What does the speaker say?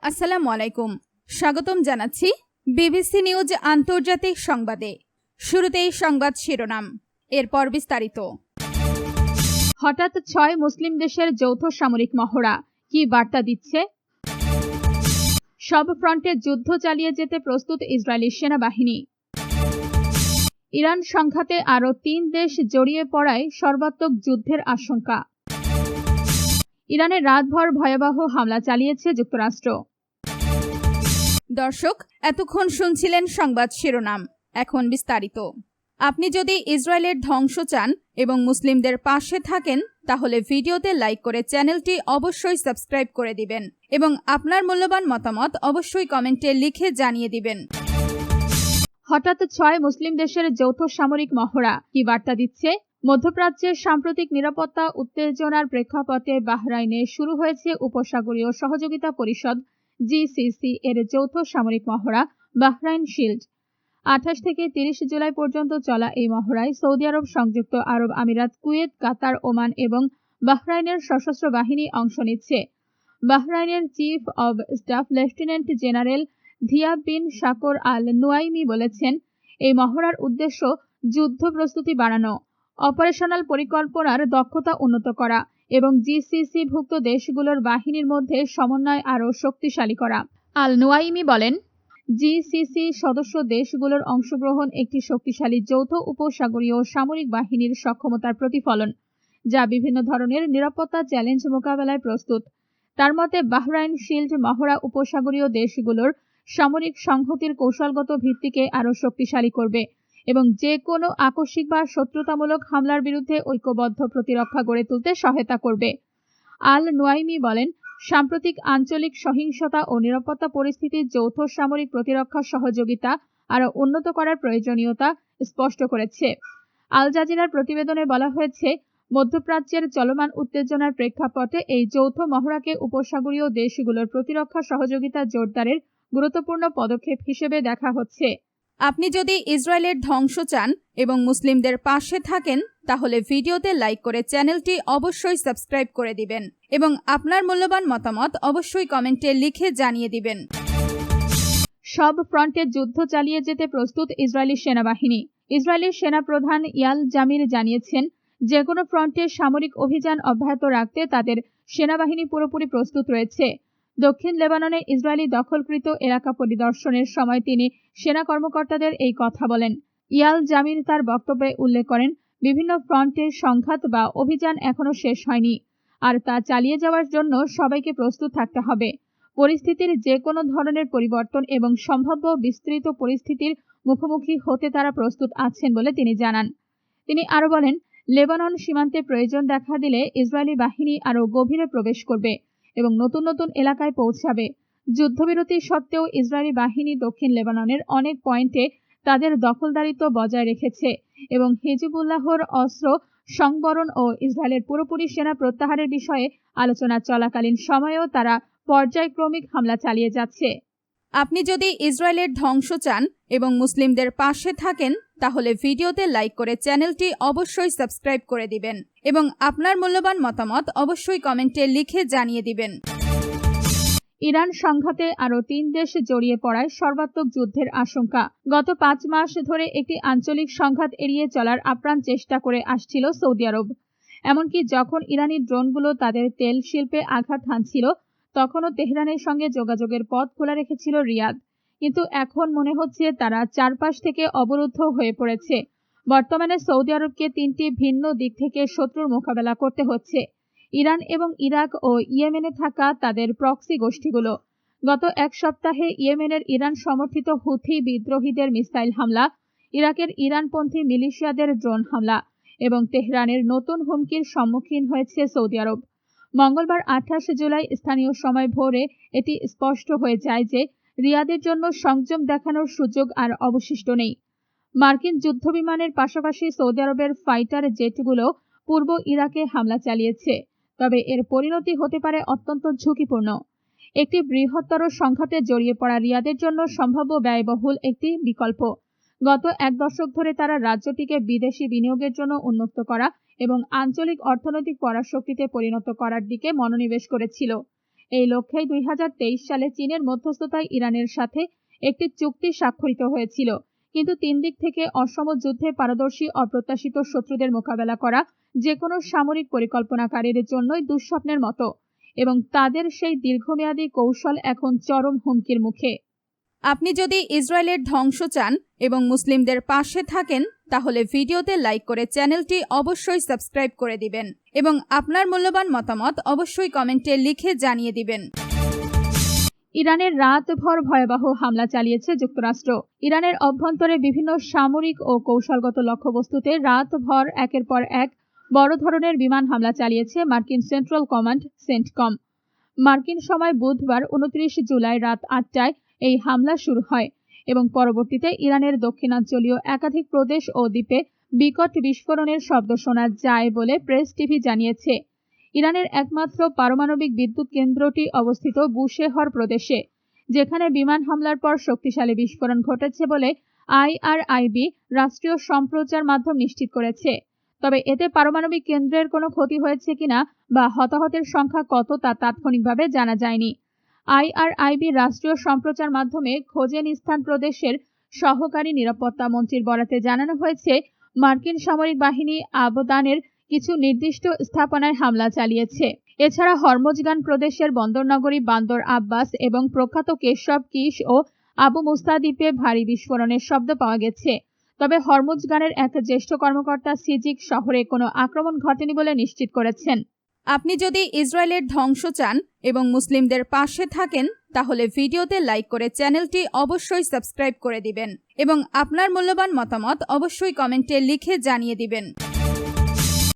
আসসালামু আলাইকুম। স্বাগতম জানাচ্ছি বিবিসি নিউজ আন্তর্জাতিক সংবাদে। শুরুতেই সংবাদ শিরোনাম, এরপর বিস্তারিত। হঠাৎ 6 মুসলিম দেশের যৌথ সামরিক মহড়া কি বার্তা দিচ্ছে? সব ফ্রন্টে যুদ্ধ চালিয়ে যেতে প্রস্তুত ইসরায়েলি সেনাবাহিনী। ইরান সংঘাতে আরও 3 দেশ জড়িয়ে পড়ায় সর্বাত্মক যুদ্ধের আশঙ্কা। ইরানে রাতভর ভয়াবহ হামলা চালিয়েছে যুক্তরাষ্ট্র। দর্শক, এতক্ষণ শুনছিলেন সংবাদ শিরোনাম, এখন বিস্তারিত। আপনি যদি ইসরায়েলের ধ্বংস চান এবং মুসলিমদের পাশে থাকেন, তাহলে ভিডিওতে লাইক করে চ্যানেলটি অবশ্যই সাবস্ক্রাইব করে দিবেন এবং আপনার মূল্যবান মতামত অবশ্যই কমেন্টে লিখে জানিয়ে দিবেন। হঠাৎ 6 মুসলিম দেশের যৌথ সামরিক মহড়া কি বার্তা দিচ্ছে? মধ্যপ্রাচ্যের সাম্প্রতিক নিরাপত্তা উত্তেজনার প্রেক্ষাপটে বাহরাইনে শুরু হয়েছে উপসাগরীয় সহযোগিতা পরিষদ জিসিসি এর যৌথ সামরিক মহড়া বাহরাইন শিল্ড। 28 থেকে 30 জুলাই পর্যন্ত চলা এই মহড়ায় সৌদি আরব, সংযুক্ত আরব আমিরাত, কুয়েত, কাতার, ওমান এবং বাহরাইনের সশস্ত্র বাহিনী অংশ নিচ্ছে। বাহরাইনের chief of staff lieutenant general Diyab bin Saqr Al Nuaimi বলেছেন, এই মহড়ার উদ্দেশ্য যুদ্ধ প্রস্তুতি বাড়ানো, অপারেশনাল পরিকল্পনার দক্ষতা উন্নত করা এবং জিসিসি-ভুক্ত দেশগুলোর বাহিনীর মধ্যে সমন্বয় আরও শক্তিশালী করা। আল নুয়াইমি বলেন, জিসিসি সদস্য দেশগুলোর অংশগ্রহণ একটি শক্তিশালী যৌথ উপসাগরীয় সামরিক বাহিনীর সক্ষমতার প্রতিফলন, যা বিভিন্ন ধরনের নিরাপত্তা চ্যালেঞ্জ মোকাবেলায় প্রস্তুত। তার মতে, বাহরাইন শিল্ড মহড়া উপসাগরীয় দেশগুলোর সামরিক সংহতির কৌশলগত ভিত্তিকে আরও শক্তিশালী করবে এবং যে কোনো আকস্মিক বা শত্রুতামূলক হামলার বিরুদ্ধে ঐক্যবদ্ধ প্রতিরক্ষা গড়ে তুলতে সহায়তা করবে। আল নুয়াইমি বলেন, সাম্প্রতিক আঞ্চলিক সহিংসতা ও নিরাপত্তা পরিস্থিতির যৌথ সামরিক প্রতিরক্ষা সহযোগিতা আরও উন্নত করার প্রয়োজনীয়তা স্পষ্ট করেছে। আল জাজিরার প্রতিবেদনে বলা হয়েছে, মধ্যপ্রাচ্যের চলমান উত্তেজনার প্রেক্ষাপটে এই যৌথ মহড়াকে উপসাগরীয় দেশগুলোর প্রতিরক্ষা সহযোগিতা জোরদারের গুরুত্বপূর্ণ পদক্ষেপ হিসেবে দেখা হচ্ছে। আপনি যদি ইসরায়েলের ধ্বংস চান এবং মুসলিমদের পাশে থাকেন, তাহলে ভিডিওতে লাইক করে চ্যানেলটি অবশ্যই সাবস্ক্রাইব করে দিবেন এবং আপনার মূল্যবান মতামত অবশ্যই কমেন্টে লিখে জানিয়ে দিবেন। সব ফ্রন্টে যুদ্ধ চালিয়ে যেতে প্রস্তুত ইসরায়েলি সেনাবাহিনী। ইসরায়েলি সেনাপ্রধান ইয়াল জামির জানিয়েছেন, যে কোনো ফ্রন্টে সামরিক অভিযান অব্যাহত রাখতে তাদের সেনাবাহিনী পুরোপুরি প্রস্তুত রয়েছে। দক্ষিণ লেবাননে ইসরায়েলি দখলকৃত এলাকা পরিদর্শনের সময় তিনি সেনা কর্মকর্তাদের এই কথা বলেন। ইয়াল জামির তার বক্তব্যে উল্লেখ করেন, বিভিন্ন ফ্রন্টের সংঘাত বা অভিযান এখনো শেষ হয়নি, আর তা চালিয়ে যাওয়ার জন্য সবাইকে প্রস্তুত থাকতে হবে। পরিস্থিতির যে কোনো ধরনের পরিবর্তন এবং সম্ভাব্য বিস্তৃত পরিস্থিতির মুখোমুখি হতে তারা প্রস্তুত আছেন বলে তিনি জানান। তিনি আরও বলেন, লেবানন সীমান্তে প্রয়োজন দেখা দিলে ইসরায়েলি বাহিনী আরও গভীরে প্রবেশ করবে এবং নতুন নতুন এলাকায় পৌঁছাবে। যুদ্ধবিরতি সত্ত্বেও ইসরায়েলি বাহিনী দক্ষিণ লেবাননের অনেক পয়েন্টে তাদের দখলদারিত্ব বজায় রেখেছে এবং হিজবুল্লাহর অস্ত্র সংবরণ ও ইসরায়েলের পুরোপুরি সেনা প্রত্যাহারের বিষয়ে আলোচনা চলাকালীন সময়েও তারা পর্যায়ক্রমিক হামলা চালিয়ে যাচ্ছে। আপনি যদি ইসরায়েলের ধ্বংস চান এবং মুসলিমদের পাশে থাকেন, তাহলে ভিডিওতে লাইক করে চ্যানেলটি অবশ্যই সাবস্ক্রাইব করে দিবেন এবং আপনার মূল্যবান মতামত অবশ্যই কমেন্টে লিখে জানিয়ে দিবেন। ইরান সংঘাতে আরও 3 দেশ জড়িয়ে পড়ায় সর্বাত্মক যুদ্ধের আশঙ্কা। গত 5 মাস ধরে একটি আঞ্চলিক সংঘাত এড়িয়ে চলার আপ্রাণ চেষ্টা করে আসছিল সৌদি আরব। এমনকি যখন ইরানি ড্রোনগুলো তাদের তেল শিল্পে আঘাত হানছিল, তখনও তেহরানের সঙ্গে যোগাযোগের পথ খোলা রেখেছিল রিয়াদ। কিন্তু এখন মনে হচ্ছে তারা চারপাশ থেকে অবরুদ্ধ হয়ে পড়েছে। বর্তমানে সৌদি আরবকে 3টি ভিন্ন দিক থেকে শত্রুর মোকাবেলা করতে হচ্ছে: ইরান এবং ইরাক ও ইয়েমেনে থাকা তাদের প্রক্সি গোষ্ঠীগুলো। গত এক সপ্তাহে ইয়েমেনের ইরান সমর্থিত হুথি বিদ্রোহীদের মিসাইল হামলা, ইরাকের ইরানপন্থী মিলিশিয়াদের ড্রোন হামলা এবং তেহরানের নতুন হুমকির সম্মুখীন হয়েছে সৌদি আরব। মঙ্গলবার 28 জুলাই স্থানীয় সময় ভোরে এটি স্পষ্ট হয়ে যায় যে রিয়াদের জন্য সংযম দেখানোর সুযোগ আর অবশিষ্ট নেই। মার্কিন যুদ্ধবিমানের পাশাপাশি সৌদি আরবের ফাইটার জেটগুলো পূর্ব ইরাকে হামলা চালিয়েছে, তবে এর পরিণতি হতে পারে অত্যন্ত ঝুঁকিপূর্ণ। একটি বৃহত্তর সংঘাতে জড়িয়ে পড়া রিয়াদের জন্য সম্ভাব্য ব্যয়বহুল একটি বিকল্প। গত 1 দশক ধরে তারা রাজ্যটিকে বিদেশি বিনিয়োগের জন্য উন্মুক্ত করা এবং আঞ্চলিক অর্থনৈতিক পরাশক্তিতে পরিণত করার দিকে মনোনিবেশ করেছিল। এই লক্ষ্যেই 2023 সালে চীনের মধ্যস্থতায় ইরানের সাথে একটি চুক্তি স্বাক্ষরিত হয়েছিল, কিন্তু তিন দিক থেকে অসম যুদ্ধে পারদর্শী অপ্রত্যাশিত শত্রুদের মোকাবেলা করা যে কোনো সামরিক পরিকল্পনাকারীর জন্যই দুঃস্বপ্নের মতো, এবং তাদের সেই দীর্ঘমেয়াদী কৌশল এখন চরম হুমকির মুখে। আপনি যদি ইসরায়েলের ধ্বংস চান এবং মুসলিমদের পাশে থাকেন, তাহলে ভিডিওতে লাইক করে চ্যানেলটি অবশ্যই সাবস্ক্রাইব করে দিবেন এবং আপনার মূল্যবান মতামত অবশ্যই কমেন্টে লিখে জানিয়ে দিবেন। ইরানের রাতভর ভয়াবহ হামলা চালিয়েছে যুক্তরাষ্ট্র। ইরানের অভ্যন্তরে বিভিন্ন সামরিক ও কৌশলগত লক্ষ্যবস্তুতে রাতভর একের পর এক বড় ধরনের বিমান হামলা চালিয়েছে মার্কিন সেন্ট্রাল কমান্ড সেন্টকম। মার্কিন সময় বুধবার 29 জুলাই রাত 8টায় এই হামলা শুরু হয় এবং পরবর্তীতে ইরানের দক্ষিণাঞ্চলীয় একাধিক প্রদেশ ও দ্বীপে বিকট বিস্ফোরণের শব্দ শোনা যায় বলে প্রেস টিভি জানিয়েছে। ইরানের একমাত্র পারমাণবিক বিদ্যুৎ কেন্দ্রটি অবস্থিত বুশেহর প্রদেশে, যেখানে বিমান হামলার পর শক্তিশালী বিস্ফোরণ ঘটেছে বলে IRIB রাষ্ট্রীয় সম্প্রচার মাধ্যম নিশ্চিত করেছে। তবে এতে পারমাণবিক কেন্দ্রের কোনো ক্ষতি হয়েছে কিনা বা হতাহতের সংখ্যা কত তা তাৎক্ষণিকভাবে জানা যায়নি। IRIB রাষ্ট্রীয় সম্প্রচার মাধ্যমে খোজেনিস্তান প্রদেশের সহকারী নিরাপত্তা মন্ত্রীর বরাতে জানানো হয়েছে, মার্কিন সামরিক বাহিনী আবদানের কিছু নির্দিষ্ট স্থাপনায় হামলা চালিয়েছে। এছাড়া হরমোজগান প্রদেশের বন্দরনগরী বান্দর আব্বাস এবং প্রখ্যাত কেশব কিশ ও আবু মুস্তা দ্বীপে ভারী বিস্ফোরণের শব্দ পাওয়া গেছে। তবে হরমোজগানের এক জ্যেষ্ঠ কর্মকর্তা সিজিক শহরে কোনো আক্রমণ ঘটেনি বলে নিশ্চিত করেছেন। আপনি যদি ইসরায়েলের ধ্বংস চান এবং মুসলিমদের পাশে থাকেন, তাহলে ভিডিওতে লাইক করে চ্যানেলটি অবশ্যই সাবস্ক্রাইব করে দিবেন এবং আপনার মূল্যবান মতামত অবশ্যই কমেন্টে লিখে জানিয়ে দিবেন।